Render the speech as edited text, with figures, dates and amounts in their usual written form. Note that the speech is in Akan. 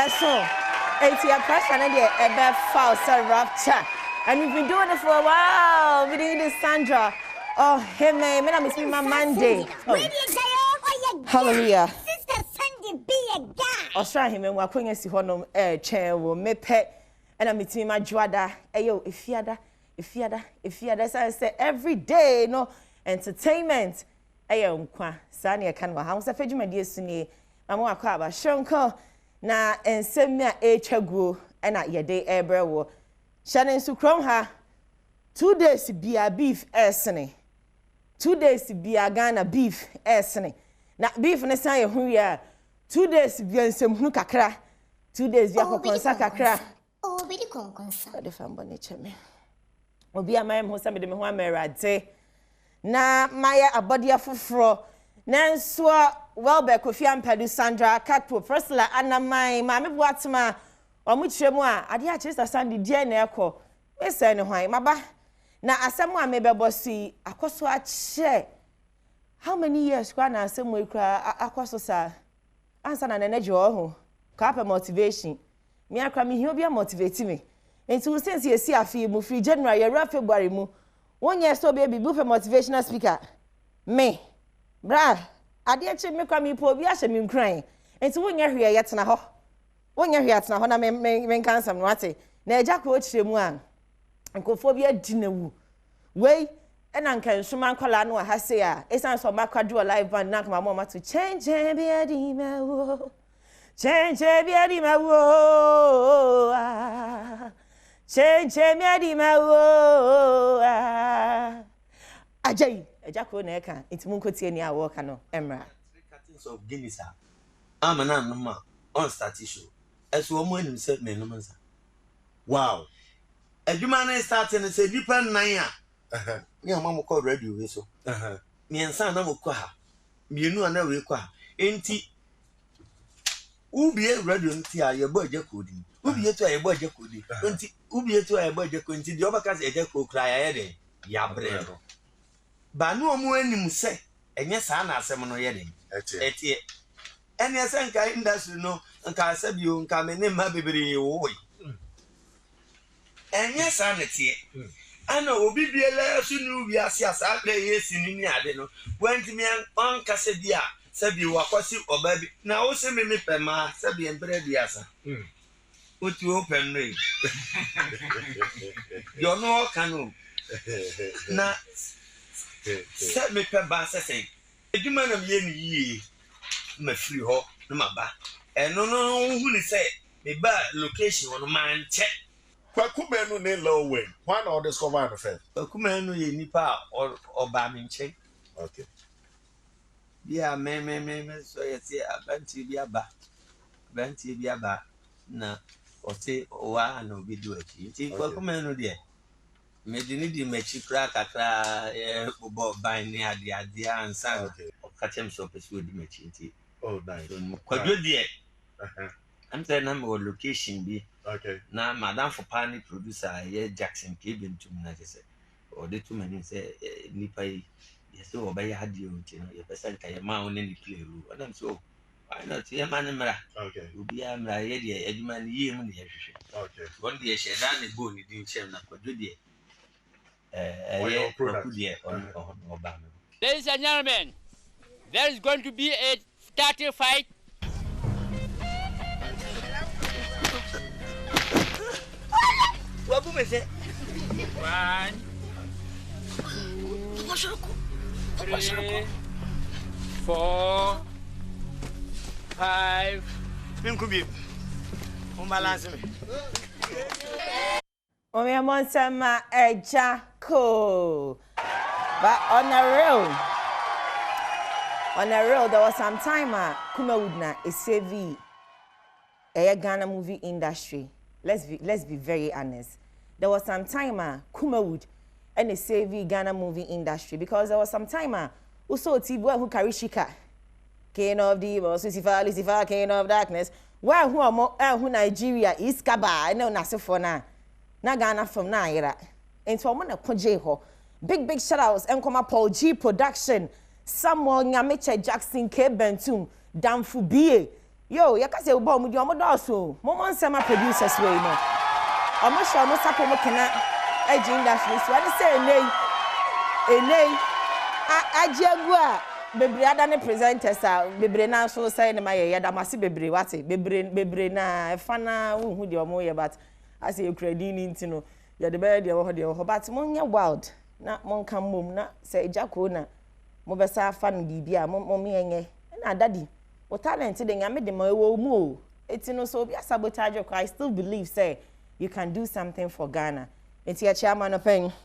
So, it's your pressure and a foul, sir, rapture. And we've been doing it for a while. We did this, Sandra. Oh, hey, man, I'm missing my Monday. Hallelujah. Sister Sunday be a guy. I'll try him and we're going to see one chair will me pet. And I'm meeting my Juada. Ayo, if yada. So I say every day, no entertainment. Ayo, nkwa. Sani kanwa. How se feju medie suni. Mama akwa ba shonko. Na ensemia echagwo. Ena yede ebre wo. Shane nsu krom ha. 2 days bia beef esene. 2 days bia Ghana beef esene. Na beef ne san ye hu ya. 2 days bia nsem hu kakra. 2 days bia kokonsa kakra. Oh, be the konkonsa. The fambo ne cheme. Obi amam ho sa me de me ho amerade. Na maya abodia foforo. Na nso Welbe Kofi Ampadu Sandra Kakpo Priscilla Anamai ma me boatema omu chiremu a ade a Chester Sunday die na ekọ. Me se ne hwan maba. Na asemu a mebebo si akoso a che. How many years kwa na asemu ekra akoso sa ansa na energy ho. Ka pa motivation. Me akra me hia obi motivate me. Enti since you see afi mu free January year February mu. Wonye so baby bu for motivational speaker. Me. Bra, ade a che me kwa me po obi a hye me nkran. Enti wonye hwe yetena ho. Wonye hwe yetena ho na me kansam no ate. Na Agya Koo chiremu a nkofo bi adi na wu. Wei ena nka nsuma nkwala no ha se a esan so makwado live band na kama mama to change be adi ma wo. Change be adi ma wo. Change me adi ma wo. Ajay Agya Koo na eka entimu nkotie ni a wo ka no emra. 3 cartons of Guinness amana no on start show. Eso omo anim se me no mansa. Wow. Adwuma na start na se nipa nan a. Ni amamo call radio we so. Mi ensa na mo kwa ha. Mienu ana we kwa. Enti ubie radio nti a ye bo Agya Koo di. Ubie to a ye bo Agya Koo di. Enti ubie to a ye bo Agya Koo nti di obaka se Agya Koo kra ya de. Ya bre no. Ba no omo anim se enye sa na asem no ye de. Etie. Eni ese nka industry no nka asabio nka me ne ma bebere wo. Enye sa na tie. Ana obi biela su nu wi ase asabre yesi ni ade no. Wanti me on kase bia sabi wakwasi obabi na wo se me pema sabi embre biasa. Otu open no. Yo no kanu. Na se me pe ba se eduma na me ni yi ma free ho no maba eno no hu ni se me ba location on man che Kwakumenu ne low way. Why not discover the first? Kwakumenu ye nipa oba me nche. Okay. Bia me so ye se abanti bia ba na o se wa na obi do achi nti kwakumenu de me di ni di mechi kra kakra bo ban ni ade ansa o kachem so pesu di mechi nti oh nice kwadwo de I'm saying I'm on location be okay na madam for panic producer ye Jackson Kevin to na say or the two men say nipa yes so obey had you know person ka ma on ni play ru and I'm so why not ye man mra okay obi amra ye de adwuma ni ye mu ne ye hwehwe okay one day she dan ne go ni din chem na kwadwo de Ladies and gentlemen, there is going to be a starting fight. What do you say? 1, 2, 3, 4, 5. Balance me. Omi Amonsama Agya Koo. But on the real, there was some time Kumawood na esevi Ghana movie industry. Let's be very honest. There was some time Kumawood and esevi Ghana movie industry because there was some time also Tibu who carry shika. King of the Lucifer, King of darkness. Where who Nigeria is Kaba, I know Nasifona. Na Ghana from na era. Into a mona ho. Big shout outs Nkoma Paul G production. Samuel Nyameche Jackson K Bentum Damfu BA. Yo, you can say, Bomb, with your modoso. Momon summer producers way, no. Almost almost up on cannot edge industry. So I say, nay, Agya Koo, baby, I done a presenters out, baby, now so say, my Yadamasi, baby, what's it, baby, na, fana, who your moya, but I say, you credit into no, you're the bed, you're but Monya wild, not Mon come boom, not say Agya Koo na, Mobasa fan, Bibia, Mommy, and daddy. What talent today? I made them move. It's no so be a sabotage. I still believe, say, you can do something for Ghana. It's your chairman of